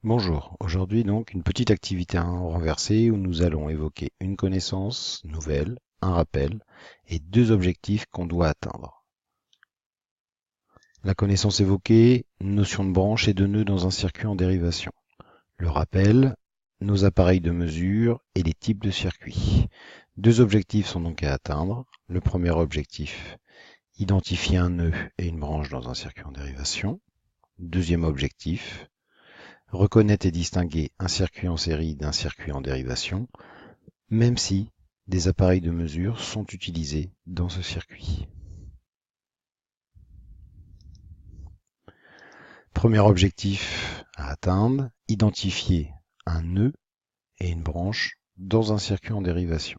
Bonjour, aujourd'hui donc une petite activité à renverser où nous allons évoquer une connaissance nouvelle, un rappel et deux objectifs qu'on doit atteindre. La connaissance évoquée, notion de branche et de nœud dans un circuit en dérivation. Le rappel, nos appareils de mesure et les types de circuits. Deux objectifs sont donc à atteindre. Le premier objectif, identifier un nœud et une branche dans un circuit en dérivation. Deuxième objectif, reconnaître et distinguer un circuit en série d'un circuit en dérivation, même si des appareils de mesure sont utilisés dans ce circuit. Premier objectif à atteindre, identifier un nœud et une branche dans un circuit en dérivation.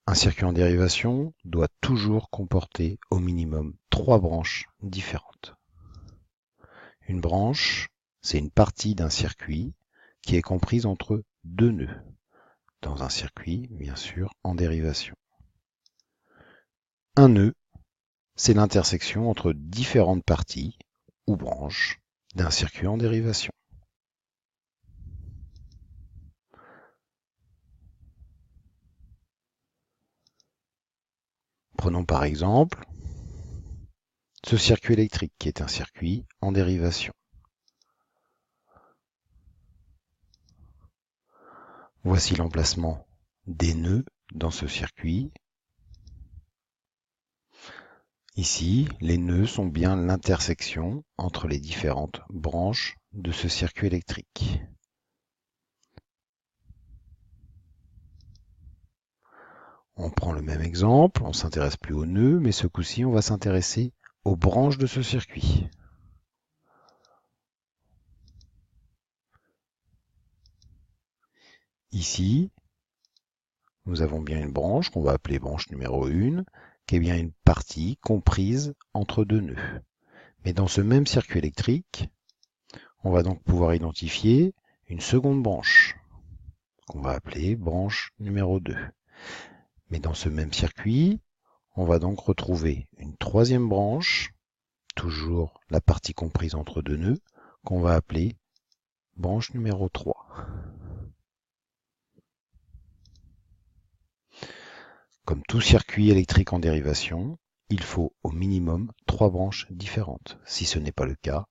Un circuit en dérivation doit toujours comporter au minimum 3 branches différentes. Une branche, c'est une partie d'un circuit qui est comprise entre deux nœuds, dans un circuit, bien sûr, en dérivation. Un nœud, c'est l'intersection entre différentes parties ou branches d'un circuit en dérivation. Prenons par exemple ce circuit électrique qui est un circuit en dérivation. Voici l'emplacement des nœuds dans ce circuit. Ici, les nœuds sont bien l'intersection entre les différentes branches de ce circuit électrique. On prend le même exemple, on ne s'intéresse plus aux nœuds, mais ce coup-ci, on va s'intéresser aux branches de ce circuit. Ici, nous avons bien une branche qu'on va appeler branche numéro 1, qui est bien une partie comprise entre deux nœuds. Mais dans ce même circuit électrique, on va donc pouvoir identifier une seconde branche, qu'on va appeler branche numéro 2. Mais dans ce même circuit, on va donc retrouver une troisième branche, toujours la partie comprise entre deux nœuds, qu'on va appeler branche numéro 3. Comme tout circuit électrique en dérivation, il faut au minimum 3 branches différentes. Si ce n'est pas le cas,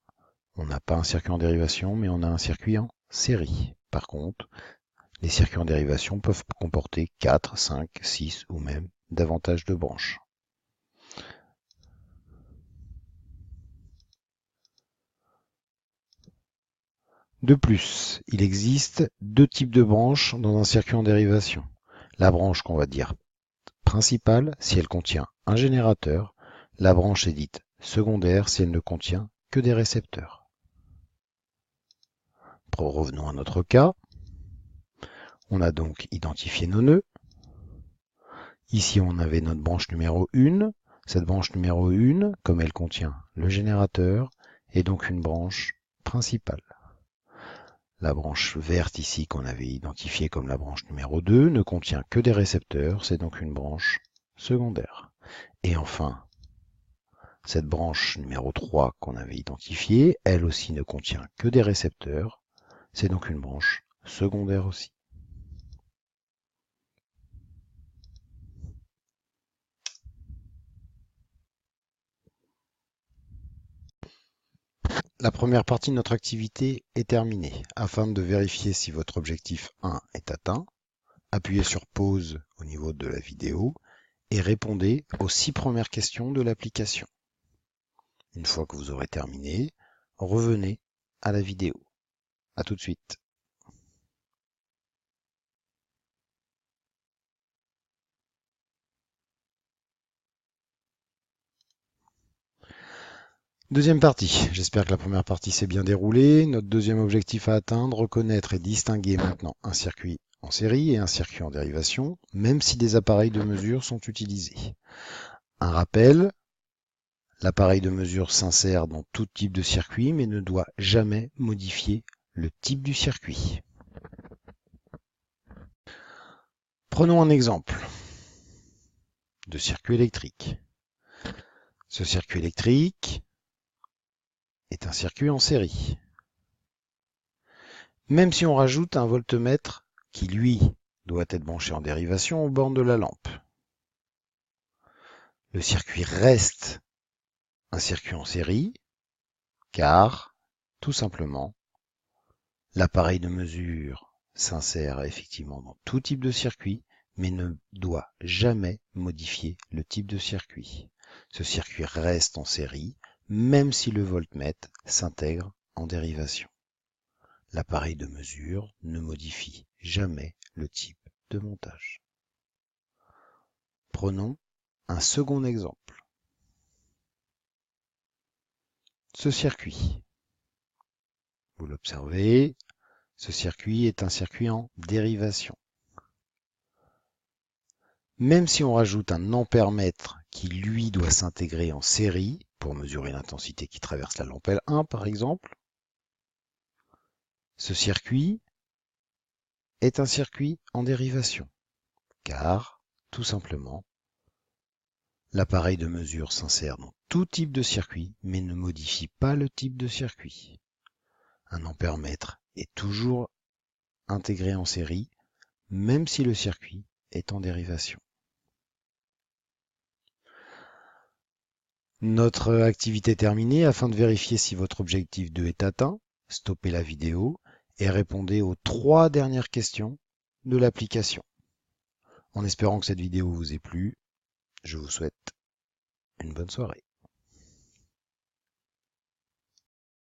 on n'a pas un circuit en dérivation, mais on a un circuit en série. Par contre, les circuits en dérivation peuvent comporter 4, 5, 6 ou même davantage de branches. De plus, il existe deux types de branches dans un circuit en dérivation. La branche qu'on va dire principale si elle contient un générateur. La branche est dite secondaire si elle ne contient que des récepteurs. Revenons à notre cas. On a donc identifié nos nœuds. Ici, on avait notre branche numéro 1. Cette branche numéro 1, comme elle contient le générateur, est donc une branche principale. La branche verte ici, qu'on avait identifiée comme la branche numéro 2, ne contient que des récepteurs, c'est donc une branche secondaire. Et enfin, cette branche numéro 3 qu'on avait identifiée, elle aussi ne contient que des récepteurs, c'est donc une branche secondaire aussi. La première partie de notre activité est terminée. Afin de vérifier si votre objectif 1 est atteint, appuyez sur pause au niveau de la vidéo et répondez aux 6 premières questions de l'application. Une fois que vous aurez terminé, revenez à la vidéo. À tout de suite. Deuxième partie. J'espère que la première partie s'est bien déroulée. Notre deuxième objectif à atteindre, reconnaître et distinguer maintenant un circuit en série et un circuit en dérivation, même si des appareils de mesure sont utilisés. Un rappel, l'appareil de mesure s'insère dans tout type de circuit, mais ne doit jamais modifier le type du circuit. Prenons un exemple de circuit électrique. Ce circuit électrique est un circuit en série. Même si on rajoute un voltmètre qui, lui, doit être branché en dérivation aux bornes de la lampe. Le circuit reste un circuit en série, car, tout simplement, l'appareil de mesure s'insère effectivement dans tout type de circuit, mais ne doit jamais modifier le type de circuit. Ce circuit reste en série, même si le voltmètre s'intègre en dérivation. L'appareil de mesure ne modifie jamais le type de montage. Prenons un second exemple. Ce circuit, vous l'observez, ce circuit est un circuit en dérivation. Même si on rajoute un ampèremètre qui, lui, doit s'intégrer en série, pour mesurer l'intensité qui traverse la lampe L1 par exemple, ce circuit est un circuit en dérivation, car, tout simplement, l'appareil de mesure s'insère dans tout type de circuit, mais ne modifie pas le type de circuit. Un ampèremètre est toujours intégré en série, même si le circuit est en dérivation. Notre activité est terminée. Afin de vérifier si votre objectif 2 est atteint, stoppez la vidéo et répondez aux 3 dernières questions de l'application. En espérant que cette vidéo vous ait plu, je vous souhaite une bonne soirée.